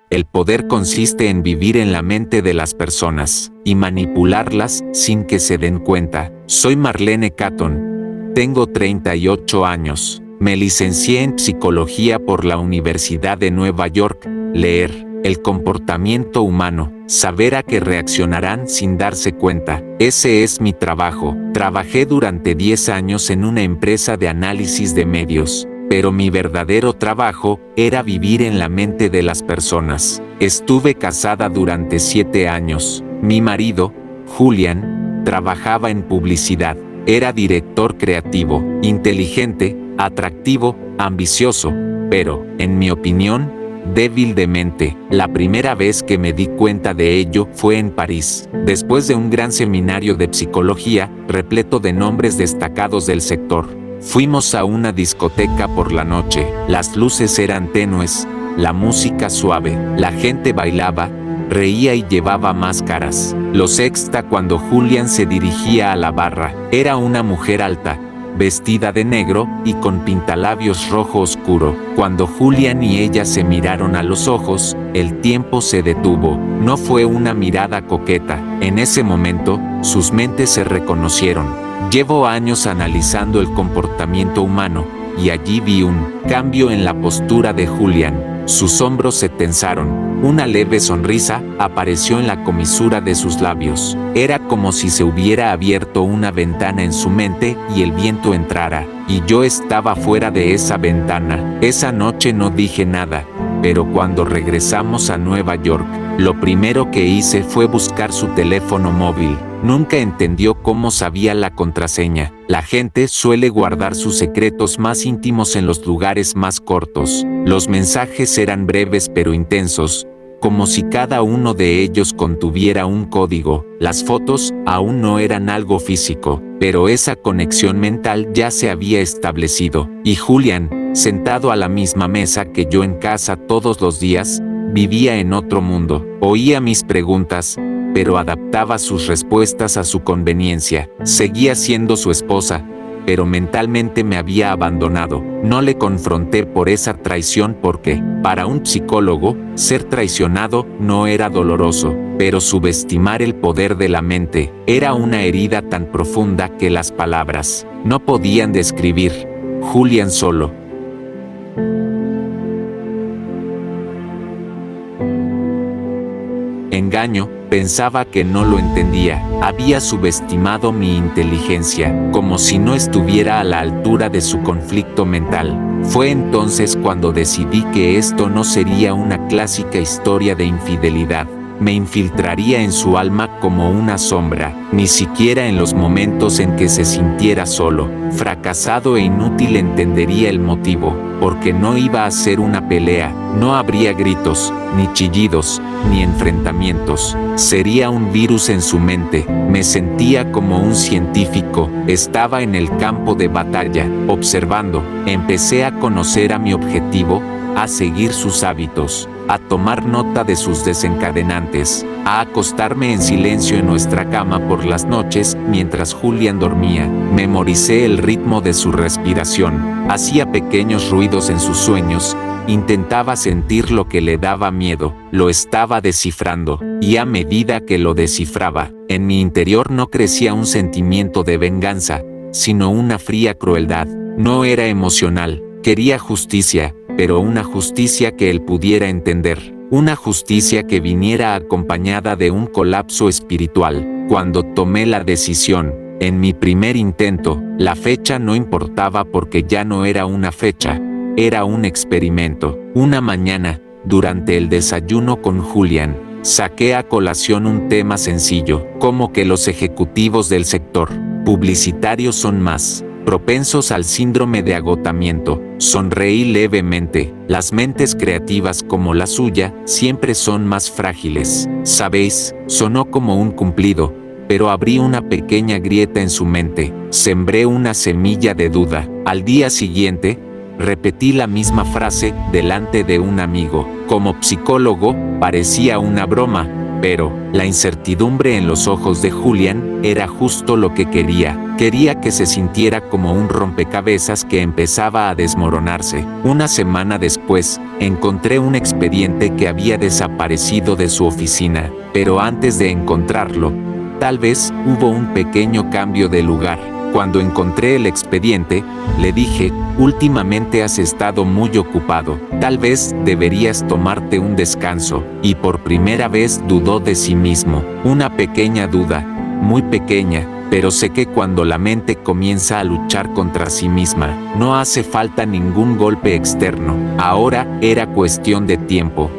El poder consiste en vivir en la mente de las personas y manipularlas sin que se den cuenta. Soy Marlene Catton. Tengo 38 años. Me licencié en psicología por la Universidad de Nueva York. Leer el comportamiento humano, saber a qué reaccionarán sin darse cuenta. Ese es mi trabajo. Trabajé durante 10 años en una empresa de análisis de medios, pero mi verdadero trabajo era vivir en la mente de las personas. Estuve casada durante 7 años. Mi marido, Julian, trabajaba en publicidad. Era director creativo, inteligente, atractivo, ambicioso, pero, en mi opinión, débil de mente. La primera vez que me di cuenta de ello fue en París, después de un gran seminario de psicología, repleto de nombres destacados del sector. Fuimos a una discoteca por la noche. Las luces eran tenues, la música suave, la gente bailaba, reía y llevaba máscaras. Lo sexta cuando Julian se dirigía a la barra. Era una mujer alta, vestida de negro y con pintalabios rojo oscuro. Cuando Julian y ella se miraron a los ojos, el tiempo se detuvo. No fue una mirada coqueta. En ese momento, sus mentes se reconocieron. Llevo años analizando el comportamiento humano, y allí vi un cambio en la postura de Julian. Sus hombros se tensaron. Una leve sonrisa apareció en la comisura de sus labios. Era como si se hubiera abierto una ventana en su mente y el viento entrara, y yo estaba fuera de esa ventana. Esa noche no dije nada, pero cuando regresamos a Nueva York, lo primero que hice fue buscar su teléfono móvil. Nunca entendió cómo sabía la contraseña. La gente suele guardar sus secretos más íntimos en los lugares más cortos. Los mensajes eran breves pero intensos, como si cada uno de ellos contuviera un código. Las fotos aún no eran algo físico, pero esa conexión mental ya se había establecido. Y Julian, sentado a la misma mesa que yo en casa todos los días, vivía en otro mundo. Oía mis preguntas, pero adaptaba sus respuestas a su conveniencia. Seguía siendo su esposa, pero mentalmente me había abandonado. No le confronté por esa traición porque, para un psicólogo, ser traicionado no era doloroso, pero subestimar el poder de la mente era una herida tan profunda que las palabras no podían describir. Julian solo. Engaño, pensaba que no lo entendía. Había subestimado mi inteligencia, como si no estuviera a la altura de su conflicto mental. Fue entonces cuando decidí que esto no sería una clásica historia de infidelidad. Me infiltraría en su alma como una sombra, ni siquiera en los momentos en que se sintiera solo, fracasado e inútil entendería el motivo, porque no iba a ser una pelea, no habría gritos, ni chillidos, ni enfrentamientos. Sería un virus en su mente. Me sentía como un científico, estaba en el campo de batalla, observando. Empecé a conocer a mi objetivo, a seguir sus hábitos, a tomar nota de sus desencadenantes, a acostarme en silencio en nuestra cama por las noches mientras Julian dormía. Memoricé el ritmo de su respiración, hacía pequeños ruidos en sus sueños, intentaba sentir lo que le daba miedo, lo estaba descifrando, y a medida que lo descifraba, en mi interior no crecía un sentimiento de venganza, sino una fría crueldad. No era emocional, quería justicia, pero una justicia que él pudiera entender, una justicia que viniera acompañada de un colapso espiritual. Cuando tomé la decisión, en mi primer intento, la fecha no importaba porque ya no era una fecha, era un experimento. Una mañana, durante el desayuno con Julian, saqué a colación un tema sencillo, como que los ejecutivos del sector publicitario son más propensos al síndrome de agotamiento. Sonreí levemente. Las mentes creativas como la suya siempre son más frágiles. ¿Sabéis? Sonó como un cumplido, pero abrí una pequeña grieta en su mente. Sembré una semilla de duda. Al día siguiente, repetí la misma frase delante de un amigo. Como psicólogo, parecía una broma, Pero, la incertidumbre en los ojos de Julián era justo lo que quería. Quería que se sintiera como un rompecabezas que empezaba a desmoronarse. Una semana después, encontré un expediente que había desaparecido de su oficina, pero antes de encontrarlo, tal vez hubo un pequeño cambio de lugar. Cuando encontré el expediente, le dije, últimamente has estado muy ocupado, tal vez deberías tomarte un descanso, y por primera vez dudó de sí mismo. Una pequeña duda, muy pequeña, pero sé que cuando la mente comienza a luchar contra sí misma, no hace falta ningún golpe externo. Ahora era cuestión de tiempo.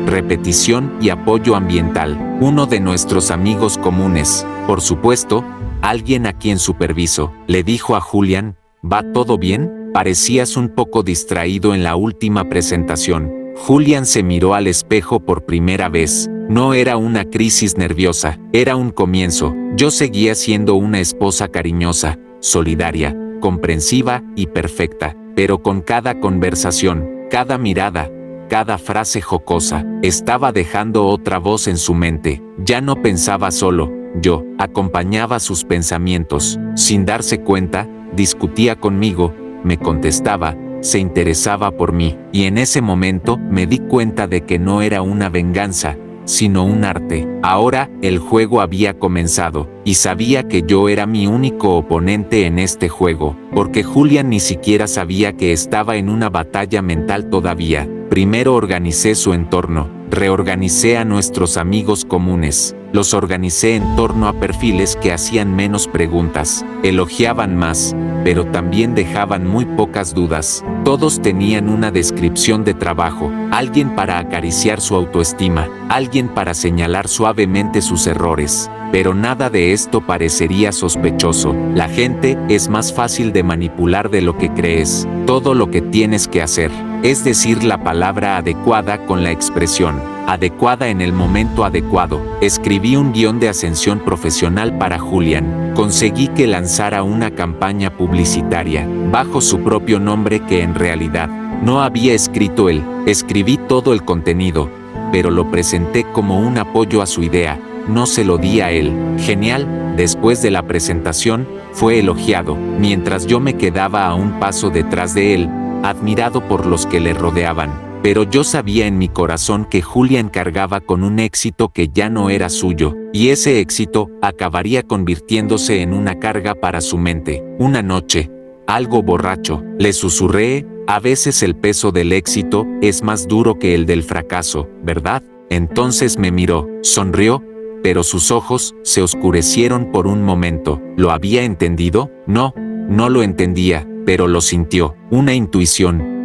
Repetición y apoyo ambiental. Uno de nuestros amigos comunes, por supuesto, alguien a quien superviso, le dijo a Julián, ¿va todo bien? Parecías un poco distraído en la última presentación. Julián se miró al espejo por primera vez. No era una crisis nerviosa, era un comienzo. Yo seguía siendo una esposa cariñosa, solidaria, comprensiva y perfecta, pero con cada conversación, cada mirada, cada frase jocosa, estaba dejando otra voz en su mente. Ya no pensaba solo, yo acompañaba sus pensamientos. Sin darse cuenta, discutía conmigo, me contestaba, se interesaba por mí, y en ese momento me di cuenta de que no era una venganza, sino un arte. Ahora el juego había comenzado, y sabía que yo era mi único oponente en este juego, porque Julián ni siquiera sabía que estaba en una batalla mental todavía. Primero organicé su entorno, reorganicé a nuestros amigos comunes, los organicé en torno a perfiles que hacían menos preguntas, elogiaban más, pero también dejaban muy pocas dudas. Todos tenían una descripción de trabajo, alguien para acariciar su autoestima, alguien para señalar suavemente sus errores. Pero nada de esto parecería sospechoso. La gente es más fácil de manipular de lo que crees. Todo lo que tienes que hacer es decir la palabra adecuada con la expresión adecuada en el momento adecuado. Escribí un guión de ascensión profesional para Julián. Conseguí que lanzara una campaña publicitaria bajo su propio nombre que en realidad no había escrito él. Escribí todo el contenido, pero lo presenté como un apoyo a su idea. No se lo di a él. Genial. Después de la presentación, fue elogiado, mientras yo me quedaba a un paso detrás de él, admirado por los que le rodeaban. Pero yo sabía en mi corazón que Julián cargaba con un éxito que ya no era suyo, y ese éxito acabaría convirtiéndose en una carga para su mente. Una noche, algo borracho, le susurré, a veces el peso del éxito es más duro que el del fracaso, ¿verdad? Entonces me miró, sonrió, pero sus ojos se oscurecieron por un momento. ¿Lo había entendido? No, no lo entendía, pero lo sintió, una intuición.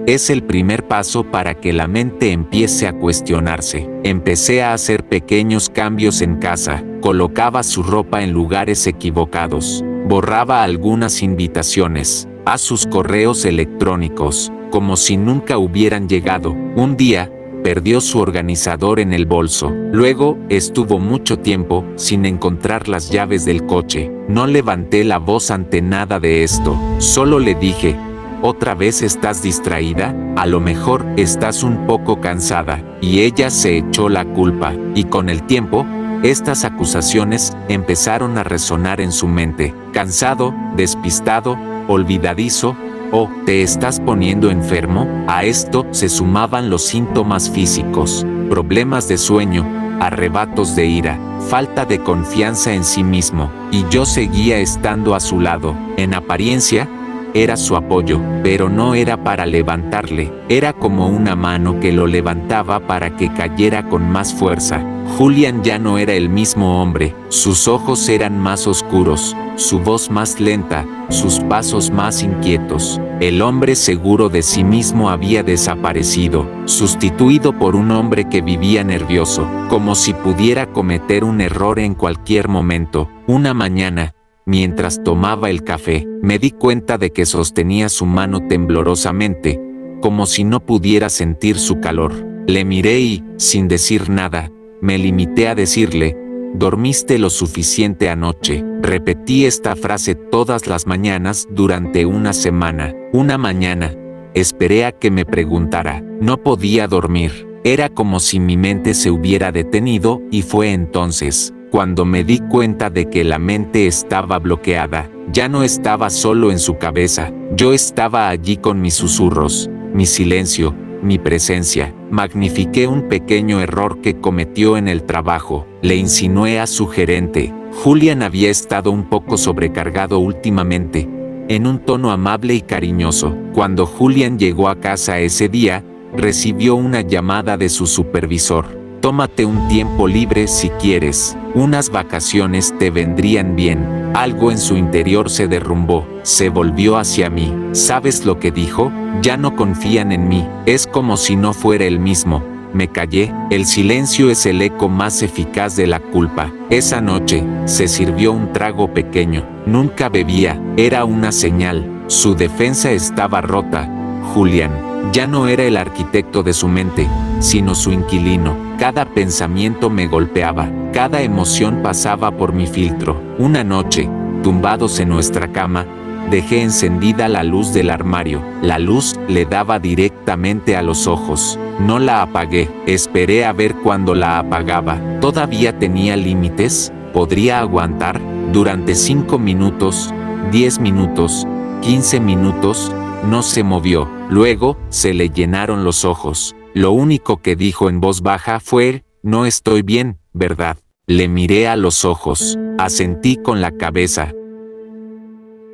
Es el primer paso para que la mente empiece a cuestionarse. Empecé a hacer pequeños cambios en casa, colocaba su ropa en lugares equivocados, borraba algunas invitaciones a sus correos electrónicos, como si nunca hubieran llegado. Un día, perdió su organizador en el bolso. Luego, estuvo mucho tiempo sin encontrar las llaves del coche. No levanté la voz ante nada de esto, solo le dije, ¿otra vez estás distraída? A lo mejor estás un poco cansada. Y ella se echó la culpa, y con el tiempo, estas acusaciones empezaron a resonar en su mente. Cansado, despistado, olvidadizo, ¿o te estás poniendo enfermo? A esto se sumaban los síntomas físicos, problemas de sueño, arrebatos de ira, falta de confianza en sí mismo, y yo seguía estando a su lado. En apariencia, era su apoyo, pero no era para levantarle, era como una mano que lo levantaba para que cayera con más fuerza. Julián ya no era el mismo hombre, sus ojos eran más oscuros, su voz más lenta, sus pasos más inquietos. El hombre seguro de sí mismo había desaparecido, sustituido por un hombre que vivía nervioso, como si pudiera cometer un error en cualquier momento. Una mañana, mientras tomaba el café, me di cuenta de que sostenía su mano temblorosamente, como si no pudiera sentir su calor. Le miré y, sin decir nada, me limité a decirle, «¿Dormiste lo suficiente anoche?» Repetí esta frase todas las mañanas durante una semana. Una mañana, Esperé a que me preguntara. No podía dormir. Era como si mi mente se hubiera detenido y fue entonces cuando me di cuenta de que la mente estaba bloqueada. Ya no estaba solo en su cabeza. Yo estaba allí con mis susurros, mi silencio, mi presencia. Magnifiqué un pequeño error que cometió en el trabajo. Le insinué a su gerente. Julian había estado un poco sobrecargado últimamente, en un tono amable y cariñoso. Cuando Julian llegó a casa ese día, recibió una llamada de su supervisor. Tómate un tiempo libre si quieres. Unas vacaciones te vendrían bien. Algo en su interior se derrumbó. Se volvió hacia mí. ¿Sabes lo que dijo? Ya no confían en mí. Es como si no fuera el mismo. Me callé. El silencio es el eco más eficaz de la culpa. Esa noche, se sirvió un trago pequeño. Nunca bebía. Era una señal. Su defensa estaba rota. Julian ya no era el arquitecto de su mente, sino su inquilino. Cada pensamiento me golpeaba. Cada emoción pasaba por mi filtro. Una noche, tumbados en nuestra cama, dejé encendida la luz del armario. La luz le daba directamente a los ojos. No la apagué. Esperé a ver cuándo la apagaba. ¿Todavía tenía límites? ¿Podría aguantar? Durante 5 minutos, 10 minutos, 15 minutos, no se movió. Luego, se le llenaron los ojos. Lo único que dijo en voz baja fue, no estoy bien, ¿verdad? Le miré a los ojos. Asentí con la cabeza.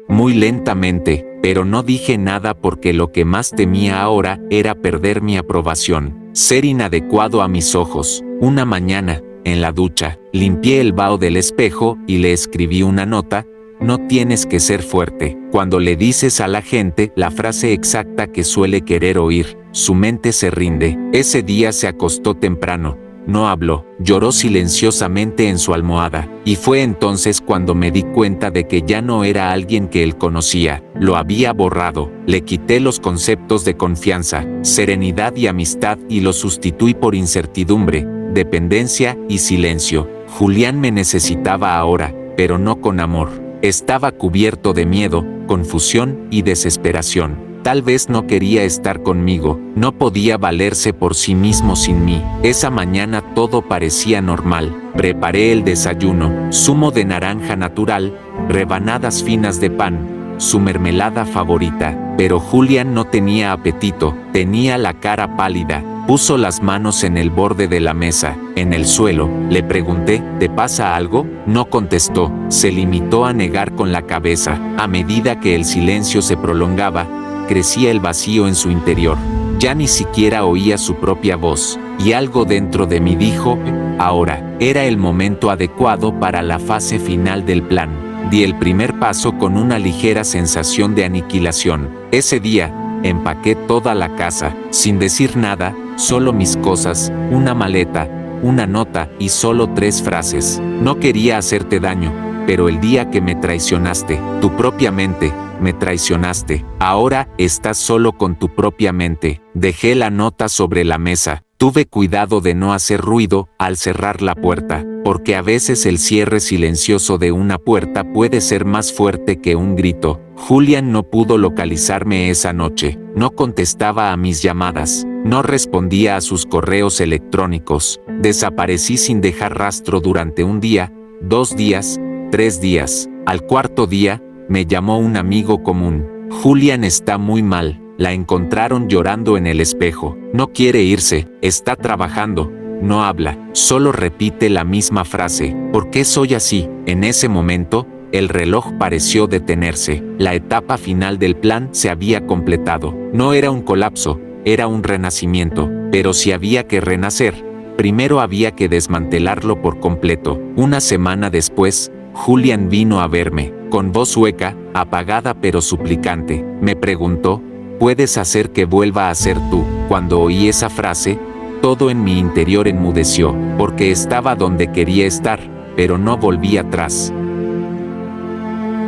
Muy lentamente, pero no dije nada porque lo que más temía ahora era perder mi aprobación, ser inadecuado a mis ojos. Una mañana, en la ducha, limpié el vaho del espejo y le escribí una nota. No tienes que ser fuerte. Cuando le dices a la gente la frase exacta que suele querer oír, su mente se rinde. Ese día se acostó temprano. No habló, lloró silenciosamente en su almohada, y fue entonces cuando me di cuenta de que ya no era alguien que él conocía. Lo había borrado. Le quité los conceptos de confianza, serenidad y amistad y los sustituí por incertidumbre, dependencia y silencio. Julián me necesitaba ahora, pero no con amor. Estaba cubierto de miedo, confusión y desesperación. Tal vez no quería estar conmigo, no podía valerse por sí mismo sin mí. Esa mañana todo parecía normal. Preparé el desayuno, zumo de naranja natural, rebanadas finas de pan, su mermelada favorita. Pero Julián no tenía apetito, tenía la cara pálida. Puso las manos en el borde de la mesa, en el suelo. Le pregunté, ¿te pasa algo? No contestó, se limitó a negar con la cabeza. A medida que el silencio se prolongaba, crecía el vacío en su interior. Ya ni siquiera oía su propia voz, y algo dentro de mí dijo, ahora, era el momento adecuado para la fase final del plan. Di el primer paso con una ligera sensación de aniquilación. Ese día, empaqué toda la casa, sin decir nada, solo mis cosas, una maleta, una nota y solo 3 frases. No quería hacerte daño, pero el día que me traicionaste, tu propia mente, me traicionaste. Ahora estás solo con tu propia mente. Dejé la nota sobre la mesa. Tuve cuidado de no hacer ruido al cerrar la puerta, porque a veces el cierre silencioso de una puerta puede ser más fuerte que un grito. Julián no pudo localizarme esa noche. No contestaba a mis llamadas. No respondía a sus correos electrónicos. Desaparecí sin dejar rastro durante un día, 2 días, 3 días. Al 4.º día, me llamó un amigo común. Julián está muy mal. La encontraron llorando en el espejo. No quiere irse, está trabajando. No habla, solo repite la misma frase. ¿Por qué soy así? En ese momento, el reloj pareció detenerse. La etapa final del plan se había completado. No era un colapso, era un renacimiento. Pero si había que renacer, primero había que desmantelarlo por completo. Una semana después, Julián vino a verme, con voz hueca, apagada pero suplicante. Me preguntó, ¿puedes hacer que vuelva a ser tú? Cuando oí esa frase, todo en mi interior enmudeció, porque estaba donde quería estar, pero no volví atrás.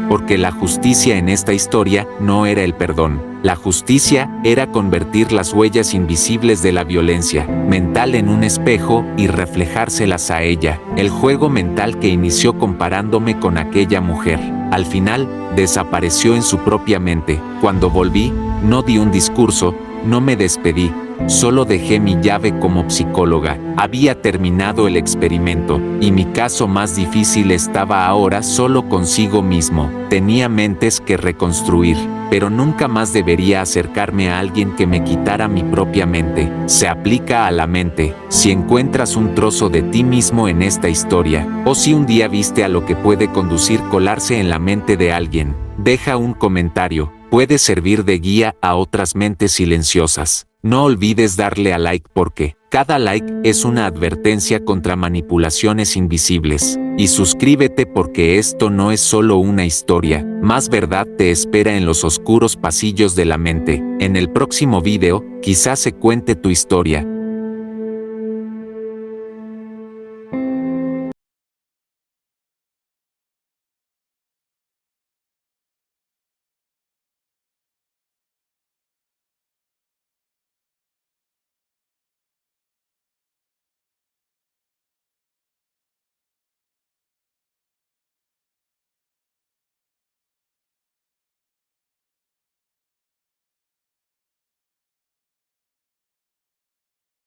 Porque la justicia en esta historia no era el perdón. La justicia era convertir las huellas invisibles de la violencia mental en un espejo y reflejárselas a ella. El juego mental que inició comparándome con aquella mujer, al final, desapareció en su propia mente. Cuando volví, No di un discurso, no me despedí, solo dejé mi llave como psicóloga. Había terminado el experimento, y mi caso más difícil estaba ahora solo consigo mismo. Tenía mentes que reconstruir, pero nunca más debería acercarme a alguien que me quitara mi propia mente. Se aplica a la mente. Si encuentras un trozo de ti mismo en esta historia, o si un día viste a lo que puede conducir colarse en la mente de alguien, deja un comentario. Puede servir de guía a otras mentes silenciosas. No olvides darle a like porque cada like es una advertencia contra manipulaciones invisibles. Y suscríbete porque esto no es solo una historia, más verdad te espera en los oscuros pasillos de la mente. En el próximo video, quizás se cuente tu historia,